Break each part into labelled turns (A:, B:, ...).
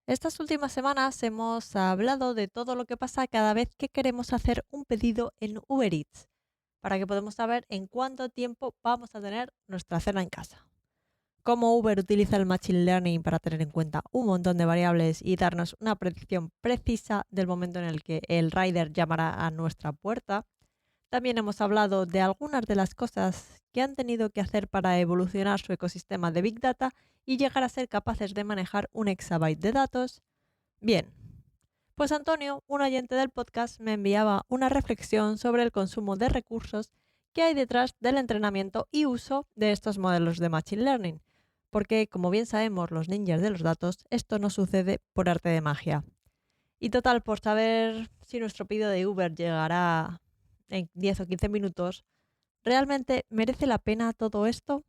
A: Estas últimas semanas hemos hablado de todo lo que pasa cada vez que queremos hacer un pedido en Uber Eats, para que podamos saber en cuánto tiempo vamos a tener nuestra cena en casa. Cómo Uber utiliza el Machine Learning para tener en cuenta un montón de variables y darnos una predicción precisa del momento en el que el rider llamará a nuestra puerta. También hemos hablado de algunas de las cosas que han tenido que hacer para evolucionar su ecosistema de Big Data y llegar a ser capaces de manejar un exabyte de datos. Bien, pues Antonio, un oyente del podcast, me enviaba una reflexión sobre el consumo de recursos que hay detrás del entrenamiento y uso de estos modelos de Machine Learning. Porque, como bien sabemos los ninjas de los datos, esto no sucede por arte de magia. Y total, por saber si nuestro pedido de Uber llegará en 10 o 15 minutos, ¿realmente merece la pena todo esto?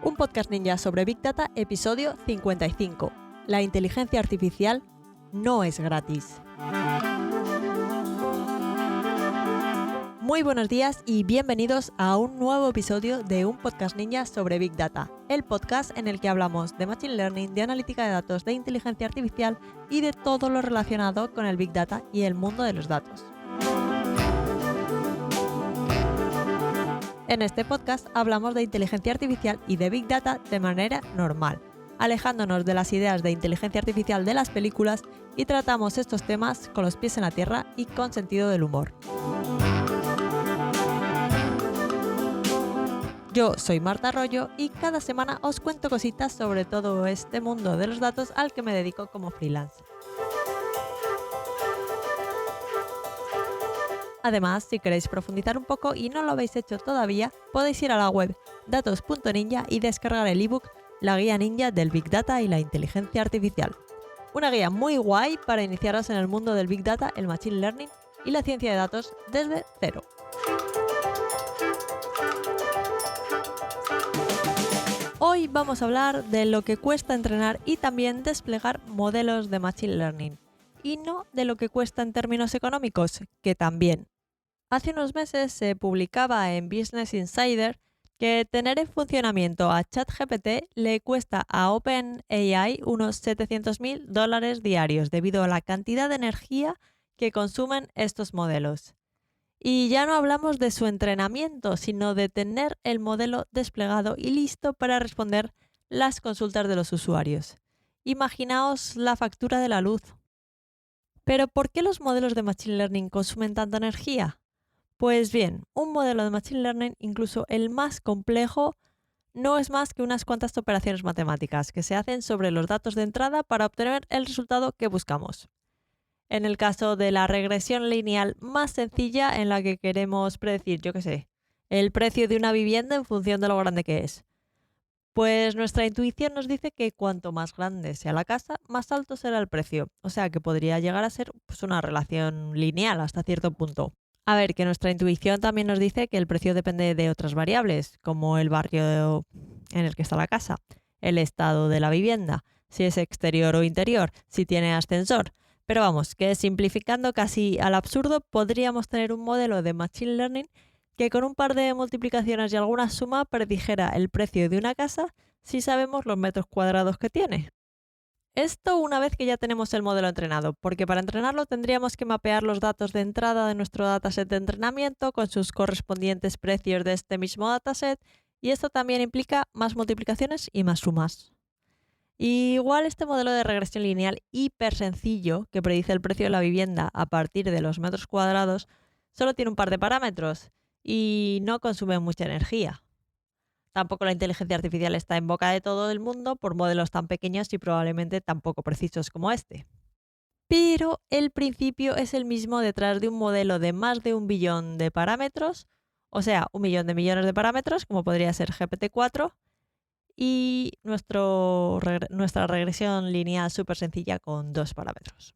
A: Un podcast ninja sobre Big Data, episodio 55. La inteligencia artificial no es gratis. Muy buenos días y bienvenidos a un nuevo episodio de un podcast ninja sobre Big Data, el podcast en el que hablamos de Machine Learning, de analítica de datos, de inteligencia artificial y de todo lo relacionado con el Big Data y el mundo de los datos. En este podcast hablamos de inteligencia artificial y de Big Data de manera normal, alejándonos de las ideas de inteligencia artificial de las películas y tratamos estos temas con los pies en la tierra y con sentido del humor. Yo soy Marta Arroyo y cada semana os cuento cositas sobre todo este mundo de los datos al que me dedico como freelance. Además, si queréis profundizar un poco y no lo habéis hecho todavía, podéis ir a la web datos.ninja y descargar el ebook La guía ninja del Big Data y la inteligencia artificial. Una guía muy guay para iniciaros en el mundo del Big Data, el Machine Learning y la ciencia de datos desde cero. Hoy vamos a hablar de lo que cuesta entrenar y también desplegar modelos de Machine Learning, y no de lo que cuesta en términos económicos, que también. Hace unos meses se publicaba en Business Insider que tener en funcionamiento a ChatGPT le cuesta a OpenAI unos $700.000 diarios debido a la cantidad de energía que consumen estos modelos. Y ya no hablamos de su entrenamiento, sino de tener el modelo desplegado y listo para responder las consultas de los usuarios. Imaginaos la factura de la luz. Pero ¿por qué los modelos de Machine Learning consumen tanta energía? Pues bien, un modelo de Machine Learning, incluso el más complejo, no es más que unas cuantas operaciones matemáticas que se hacen sobre los datos de entrada para obtener el resultado que buscamos. En el caso de la regresión lineal más sencilla en la que queremos predecir, yo qué sé, el precio de una vivienda en función de lo grande que es. Pues nuestra intuición nos dice que cuanto más grande sea la casa, más alto será el precio. O sea que podría llegar a ser pues, una relación lineal hasta cierto punto. A ver, que nuestra intuición también nos dice que el precio depende de otras variables, como el barrio en el que está la casa, el estado de la vivienda, si es exterior o interior, si tiene ascensor. Pero vamos, que simplificando casi al absurdo, podríamos tener un modelo de Machine Learning que con un par de multiplicaciones y alguna suma predijera el precio de una casa si sabemos los metros cuadrados que tiene. Esto una vez que ya tenemos el modelo entrenado, porque para entrenarlo tendríamos que mapear los datos de entrada de nuestro dataset de entrenamiento con sus correspondientes precios de este mismo dataset, y esto también implica más multiplicaciones y más sumas. Y igual este modelo de regresión lineal hiper sencillo que predice el precio de la vivienda a partir de los metros cuadrados solo tiene un par de parámetros y no consume mucha energía. Tampoco la inteligencia artificial está en boca de todo el mundo por modelos tan pequeños y probablemente tan poco precisos como este. Pero el principio es el mismo detrás de un modelo de más de 1 billón de parámetros, o sea, 1 millón de millones de parámetros, como podría ser GPT-4, y nuestra regresión lineal súper sencilla con 2 parámetros.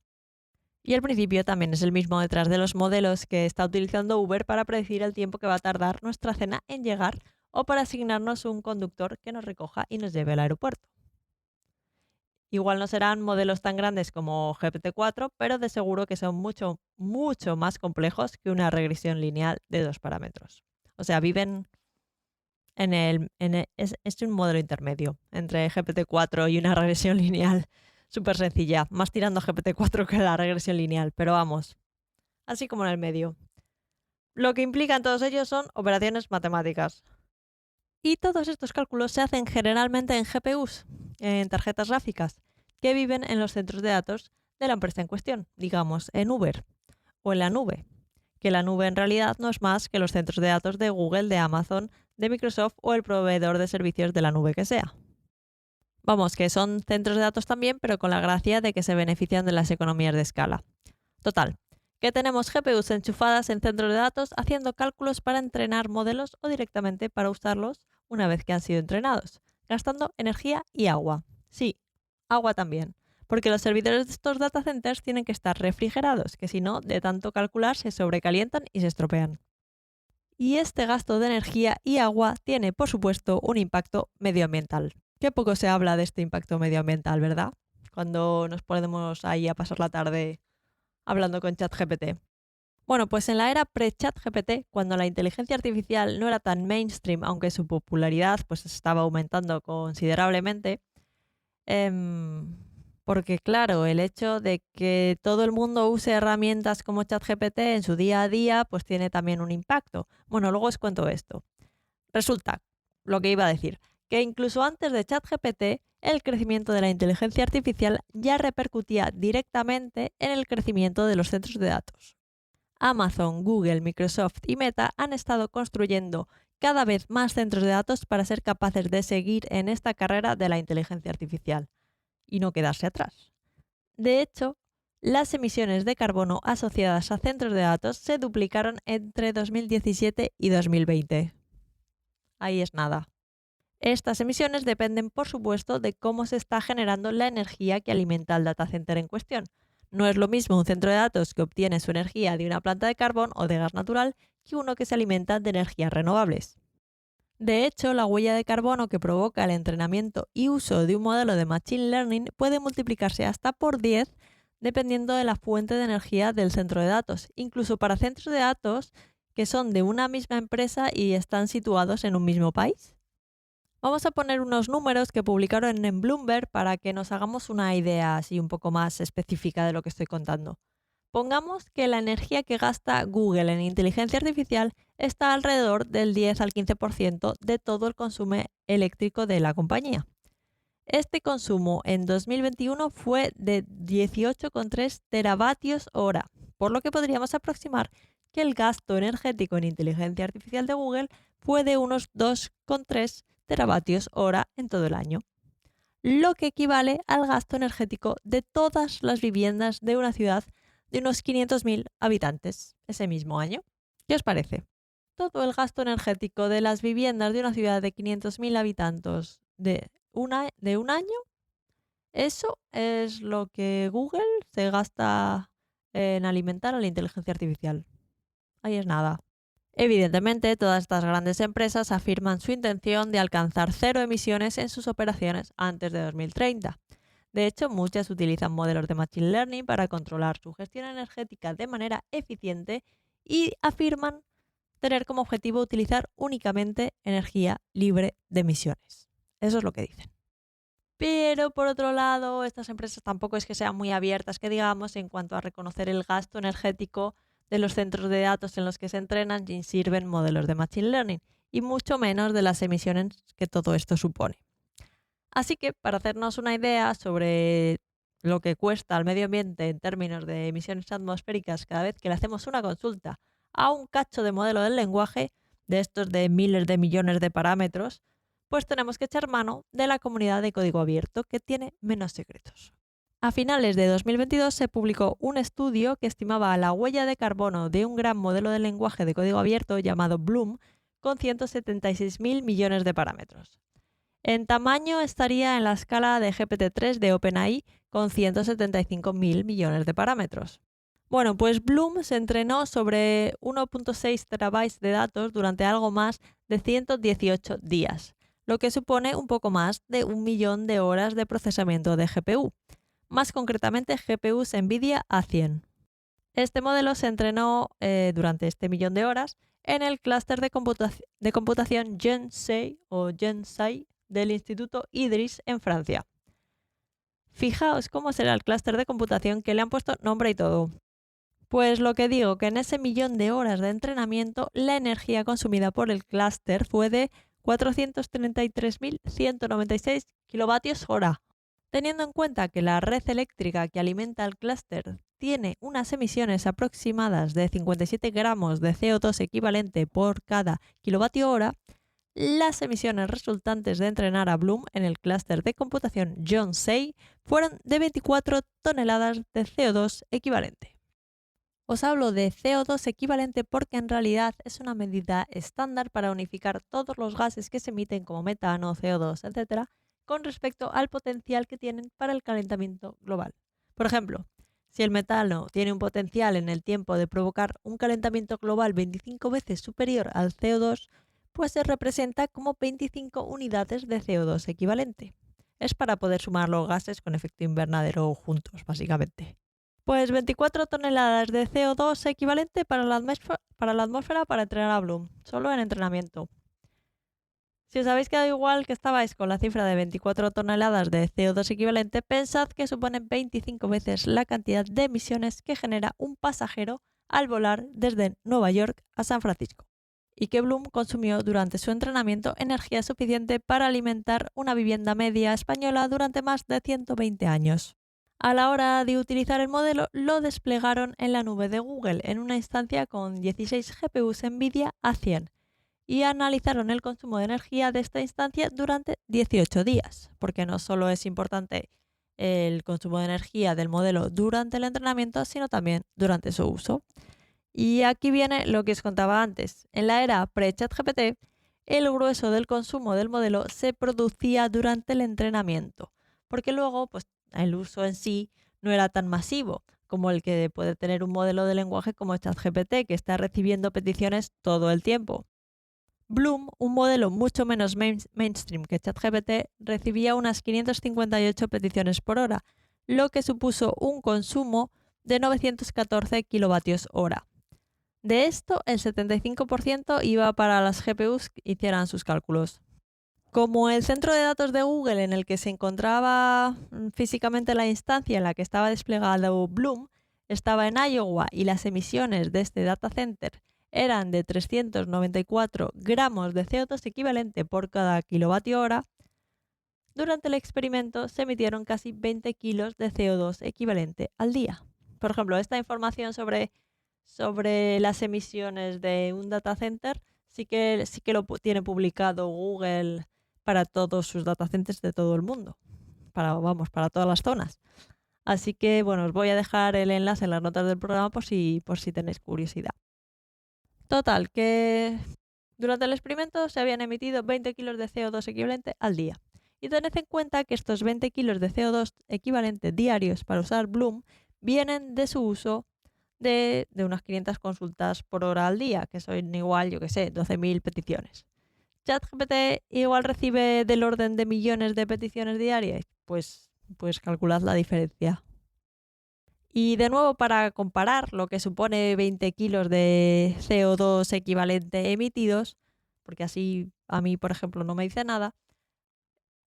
A: Y el principio también es el mismo detrás de los modelos que está utilizando Uber para predecir el tiempo que va a tardar nuestra cena en llegar o para asignarnos un conductor que nos recoja y nos lleve al aeropuerto. Igual no serán modelos tan grandes como GPT-4, pero de seguro que son mucho, mucho más complejos que una regresión lineal de 2 parámetros. O sea, viven es un modelo intermedio entre GPT-4 y una regresión lineal súper sencilla, más tirando a GPT-4 que la regresión lineal, pero vamos, así como en el medio. Lo que implican todos ellos son operaciones matemáticas. Y todos estos cálculos se hacen generalmente en GPUs, en tarjetas gráficas, que viven en los centros de datos de la empresa en cuestión, digamos en Uber o en la nube, que la nube en realidad no es más que los centros de datos de Google, de Amazon, de Microsoft o el proveedor de servicios de la nube que sea. Vamos, que son centros de datos también, pero con la gracia de que se benefician de las economías de escala. Total, que tenemos GPUs enchufadas en centros de datos haciendo cálculos para entrenar modelos o directamente para usarlos una vez que han sido entrenados, gastando energía y agua. Sí, agua también, porque los servidores de estos data centers tienen que estar refrigerados, que si no, de tanto calcular se sobrecalientan y se estropean. Y este gasto de energía y agua tiene, por supuesto, un impacto medioambiental. Qué poco se habla de este impacto medioambiental, ¿verdad? Cuando nos ponemos ahí a pasar la tarde hablando con ChatGPT. Bueno, pues en la era pre-ChatGPT, cuando la inteligencia artificial no era tan mainstream, aunque su popularidad pues estaba aumentando considerablemente, porque claro, el hecho de que todo el mundo use herramientas como ChatGPT en su día a día, pues tiene también un impacto. Bueno, luego os cuento esto. Resulta, lo que iba a decir, que incluso antes de ChatGPT, el crecimiento de la inteligencia artificial ya repercutía directamente en el crecimiento de los centros de datos. Amazon, Google, Microsoft y Meta han estado construyendo cada vez más centros de datos para ser capaces de seguir en esta carrera de la inteligencia artificial y no quedarse atrás. De hecho, las emisiones de carbono asociadas a centros de datos se duplicaron entre 2017 y 2020. Ahí es nada. Estas emisiones dependen, por supuesto, de cómo se está generando la energía que alimenta el data center en cuestión. No es lo mismo un centro de datos que obtiene su energía de una planta de carbón o de gas natural que uno que se alimenta de energías renovables. De hecho, la huella de carbono que provoca el entrenamiento y uso de un modelo de Machine Learning puede multiplicarse hasta por 10 dependiendo de la fuente de energía del centro de datos, incluso para centros de datos que son de una misma empresa y están situados en un mismo país. Vamos a poner unos números que publicaron en Bloomberg para que nos hagamos una idea así un poco más específica de lo que estoy contando. Pongamos que la energía que gasta Google en inteligencia artificial está alrededor del 10 al 15% de todo el consumo eléctrico de la compañía. Este consumo en 2021 fue de 18,3 teravatios hora, por lo que podríamos aproximar que el gasto energético en inteligencia artificial de Google fue de unos 2,3 teravatios hora en todo el año, lo que equivale al gasto energético de todas las viviendas de una ciudad de unos 500.000 habitantes ese mismo año. ¿Qué os parece? Todo el gasto energético de las viviendas de una ciudad de 500.000 habitantes de un año, eso es lo que Google se gasta en alimentar a la inteligencia artificial. Ahí es nada. Evidentemente, todas estas grandes empresas afirman su intención de alcanzar cero emisiones en sus operaciones antes de 2030. De hecho, muchas utilizan modelos de Machine Learning para controlar su gestión energética de manera eficiente y afirman tener como objetivo utilizar únicamente energía libre de emisiones. Eso es lo que dicen. Pero por otro lado, estas empresas tampoco es que sean muy abiertas, que digamos, en cuanto a reconocer el gasto energético de los centros de datos en los que se entrenan y sirven modelos de Machine Learning, y mucho menos de las emisiones que todo esto supone. Así que, para hacernos una idea sobre lo que cuesta al medio ambiente en términos de emisiones atmosféricas cada vez que le hacemos una consulta a un cacho de modelo del lenguaje, de estos de miles de millones de parámetros, pues tenemos que echar mano de la comunidad de código abierto, que tiene menos secretos. A finales de 2022 se publicó un estudio que estimaba la huella de carbono de un gran modelo de lenguaje de código abierto llamado Bloom con 176.000 millones de parámetros. En tamaño estaría en la escala de GPT-3 de OpenAI con 175.000 millones de parámetros. Bueno, pues Bloom se entrenó sobre 1,6 terabytes de datos durante algo más de 118 días, lo que supone un poco más de 1 millón de horas de procesamiento de GPU. Más concretamente, GPUs NVIDIA A100. Este modelo se entrenó durante este millón de horas en el clúster de computación GenSci del Instituto Idris en Francia. Fijaos cómo será el clúster de computación, que le han puesto nombre y todo. Pues lo que digo, que en ese 1.000.000 de horas de entrenamiento, la energía consumida por el clúster fue de 433.196 kilovatios hora. Teniendo en cuenta que la red eléctrica que alimenta el clúster tiene unas emisiones aproximadas de 57 gramos de CO2 equivalente por cada kilovatio hora, las emisiones resultantes de entrenar a Bloom en el clúster de computación GenSci fueron de 24 toneladas de CO2 equivalente. Os hablo de CO2 equivalente porque en realidad es una medida estándar para unificar todos los gases que se emiten como metano, CO2, etc., con respecto al potencial que tienen para el calentamiento global. Por ejemplo, si el metano tiene un potencial en el tiempo de provocar un calentamiento global 25 veces superior al CO2, pues se representa como 25 unidades de CO2 equivalente. Es para poder sumar los gases con efecto invernadero juntos, básicamente. Pues 24 toneladas de CO2 equivalente para la atmósfera para entrenar a Bloom, solo en entrenamiento. Si os habéis quedado igual que estabais con la cifra de 24 toneladas de CO2 equivalente, pensad que supone 25 veces la cantidad de emisiones que genera un pasajero al volar desde Nueva York a San Francisco, y que Bloom consumió durante su entrenamiento energía suficiente para alimentar una vivienda media española durante más de 120 años. A la hora de utilizar el modelo, lo desplegaron en la nube de Google en una instancia con 16 GPUs NVIDIA A100 y analizaron el consumo de energía de esta instancia durante 18 días, porque no solo es importante el consumo de energía del modelo durante el entrenamiento, sino también durante su uso. Y aquí viene lo que os contaba antes. En la era pre-ChatGPT, el grueso del consumo del modelo se producía durante el entrenamiento, porque luego pues, el uso en sí no era tan masivo como el que puede tener un modelo de lenguaje como ChatGPT, que está recibiendo peticiones todo el tiempo. Bloom, un modelo mucho menos mainstream que ChatGPT, recibía unas 558 peticiones por hora, lo que supuso un consumo de 914 kilovatios hora. De esto, el 75% iba para las GPUs que hicieran sus cálculos. Como el centro de datos de Google en el que se encontraba físicamente la instancia en la que estaba desplegado Bloom estaba en Iowa y las emisiones de este data center eran de 394 gramos de CO2 equivalente por cada kilovatio hora, durante el experimento se emitieron casi 20 kilos de CO2 equivalente al día. Por ejemplo, esta información sobre las emisiones de un data center sí que lo tiene publicado Google para todos sus data centers de todo el mundo, para todas las zonas. Así que bueno, os voy a dejar el enlace en las notas del programa por si tenéis curiosidad. Total, que durante el experimento se habían emitido 20 kilos de CO2 equivalente al día. Y tened en cuenta que estos 20 kilos de CO2 equivalente diarios para usar Bloom vienen de su uso de unas 500 consultas por hora al día, que son igual, 12.000 peticiones. ChatGPT igual recibe del orden de millones de peticiones diarias, pues calculad la diferencia. Y de nuevo, para comparar lo que supone 20 kilos de CO2 equivalente emitidos, porque así a mí, por ejemplo, no me dice nada,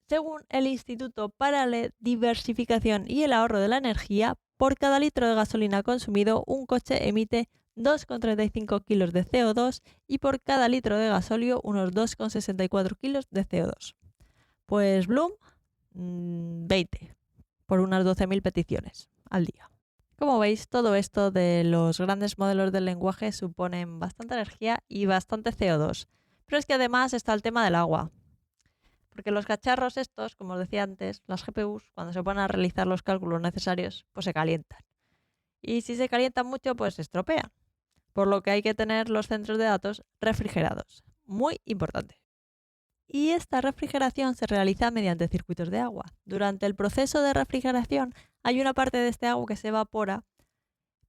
A: según el Instituto para la Diversificación y el Ahorro de la Energía, por cada litro de gasolina consumido, un coche emite 2,35 kilos de CO2 y por cada litro de gasóleo unos 2,64 kilos de CO2. Pues Bloom, 20, por unas 12.000 peticiones al día. Como veis, todo esto de los grandes modelos del lenguaje suponen bastante energía y bastante CO2. Pero es que además está el tema del agua. Porque los cacharros estos, como os decía antes, las GPUs, cuando se ponen a realizar los cálculos necesarios, pues se calientan. Y si se calientan mucho, pues se estropean. Por lo que hay que tener los centros de datos refrigerados. Muy importante. Y esta refrigeración se realiza mediante circuitos de agua. Durante el proceso de refrigeración hay una parte de este agua que se evapora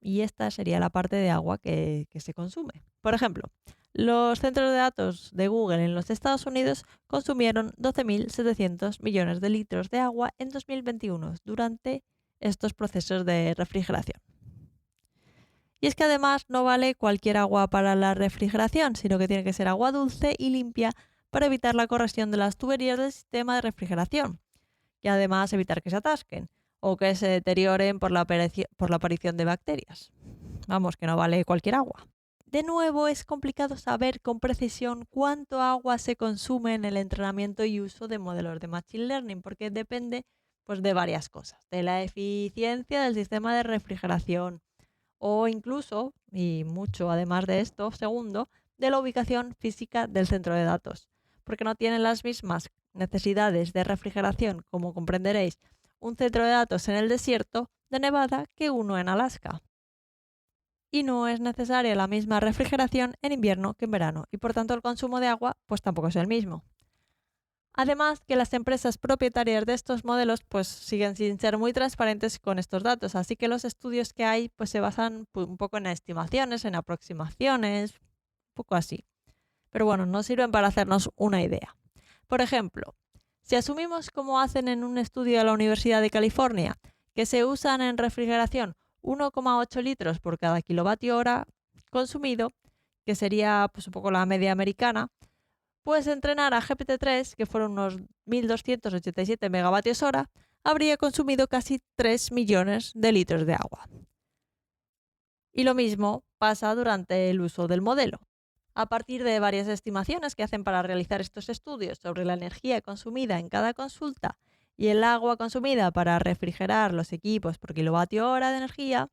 A: y esta sería la parte de agua que se consume. Por ejemplo, los centros de datos de Google en los Estados Unidos consumieron 12.700 millones de litros de agua en 2021 durante estos procesos de refrigeración. Y es que además no vale cualquier agua para la refrigeración, sino que tiene que ser agua dulce y limpia para evitar la corrosión de las tuberías del sistema de refrigeración y además evitar que se atasquen o que se deterioren por la aparición de bacterias. Vamos, que no vale cualquier agua. De nuevo, es complicado saber con precisión cuánto agua se consume en el entrenamiento y uso de modelos de Machine Learning, porque depende de varias cosas, de la eficiencia del sistema de refrigeración o incluso, y mucho además de esto, segundo, de la ubicación física del centro de datos, porque no tienen las mismas necesidades de refrigeración, como comprenderéis, un centro de datos en el desierto de Nevada que uno en Alaska. Y no es necesaria la misma refrigeración en invierno que en verano, y por tanto el consumo de agua tampoco es el mismo. Además que las empresas propietarias de estos modelos siguen sin ser muy transparentes con estos datos, así que los estudios que hay se basan un poco en estimaciones, en aproximaciones, un poco así. Pero bueno, nos sirven para hacernos una idea. Por ejemplo, si asumimos, como hacen en un estudio de la Universidad de California, que se usan en refrigeración 1,8 litros por cada kilovatio hora consumido, que sería un poco la media americana, pues entrenar a GPT-3, que fueron unos 1.287 megavatios hora, habría consumido casi 3 millones de litros de agua. Y lo mismo pasa durante el uso del modelo. A partir de varias estimaciones que hacen para realizar estos estudios sobre la energía consumida en cada consulta y el agua consumida para refrigerar los equipos por kilovatio hora de energía,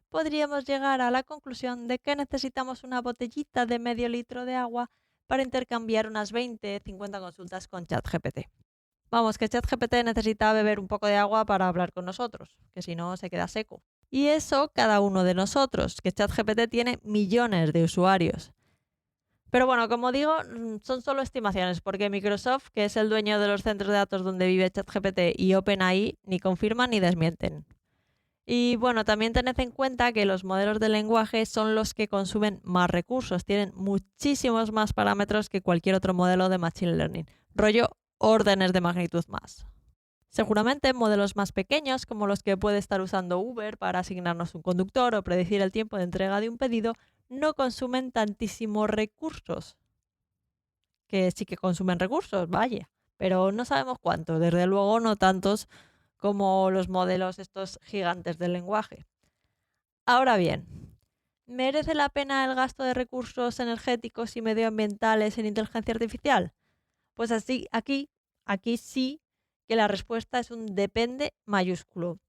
A: podríamos llegar a la conclusión de que necesitamos una botellita de medio litro de agua para intercambiar unas 20-50 consultas con ChatGPT. Vamos, que ChatGPT necesita beber un poco de agua para hablar con nosotros, que si no se queda seco. Y eso cada uno de nosotros, que ChatGPT tiene millones de usuarios. Pero bueno, como digo, son solo estimaciones, porque Microsoft, que es el dueño de los centros de datos donde vive ChatGPT, y OpenAI ni confirman ni desmienten. Y bueno, también tened en cuenta que los modelos de lenguaje son los que consumen más recursos, tienen muchísimos más parámetros que cualquier otro modelo de Machine Learning, rollo órdenes de magnitud más. Seguramente modelos más pequeños, como los que puede estar usando Uber para asignarnos un conductor o predecir el tiempo de entrega de un pedido, no consumen tantísimos recursos. Que sí que consumen recursos, vaya, pero no sabemos cuántos, desde luego no tantos como los modelos estos gigantes del lenguaje. Ahora bien, ¿merece la pena el gasto de recursos energéticos y medioambientales en inteligencia artificial? Pues aquí sí que la respuesta es un depende mayúsculo.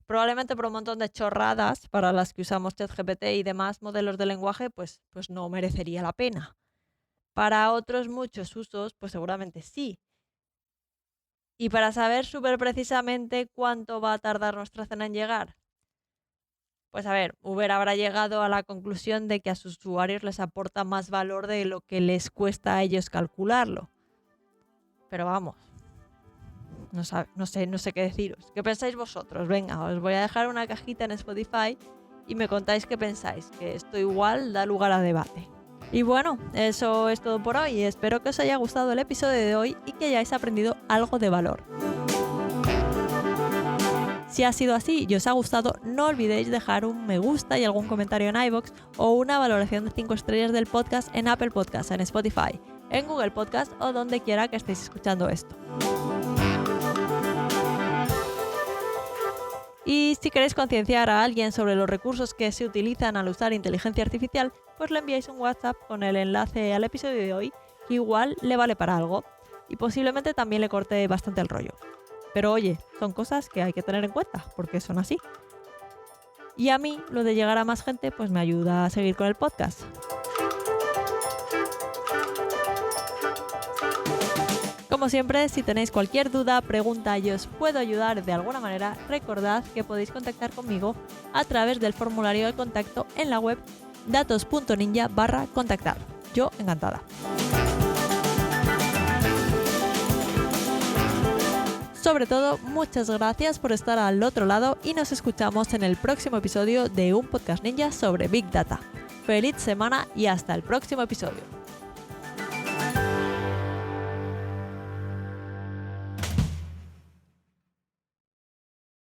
A: Probablemente por un montón de chorradas para las que usamos ChatGPT y demás modelos de lenguaje, pues no merecería la pena. Para otros muchos usos, pues seguramente sí. Y para saber súper precisamente cuánto va a tardar nuestra cena en llegar, pues a ver, Uber habrá llegado a la conclusión de que a sus usuarios les aporta más valor de lo que les cuesta a ellos calcularlo. Pero vamos, no sé qué deciros. ¿Qué pensáis vosotros? Venga, os voy a dejar una cajita en Spotify y me contáis qué pensáis, que esto igual da lugar a debate. Y bueno, eso es todo por hoy. Espero que os haya gustado el episodio de hoy y que hayáis aprendido algo de valor. Si ha sido así y os ha gustado, no olvidéis dejar un me gusta y algún comentario en iVoox o una valoración de 5 estrellas del podcast en Apple Podcasts, en Spotify, en Google Podcasts o donde quiera que estéis escuchando esto. Y si queréis concienciar a alguien sobre los recursos que se utilizan al usar inteligencia artificial, pues le enviáis un WhatsApp con el enlace al episodio de hoy, que igual le vale para algo y posiblemente también le corte bastante el rollo. Pero oye, son cosas que hay que tener en cuenta, porque son así. Y a mí, lo de llegar a más gente, pues me ayuda a seguir con el podcast. Como siempre, si tenéis cualquier duda, pregunta y os puedo ayudar de alguna manera, recordad que podéis contactar conmigo a través del formulario de contacto en la web datos.ninja/contactar. Yo encantada. Sobre todo, muchas gracias por estar al otro lado y nos escuchamos en el próximo episodio de un podcast ninja sobre Big Data. Feliz semana y hasta el próximo episodio.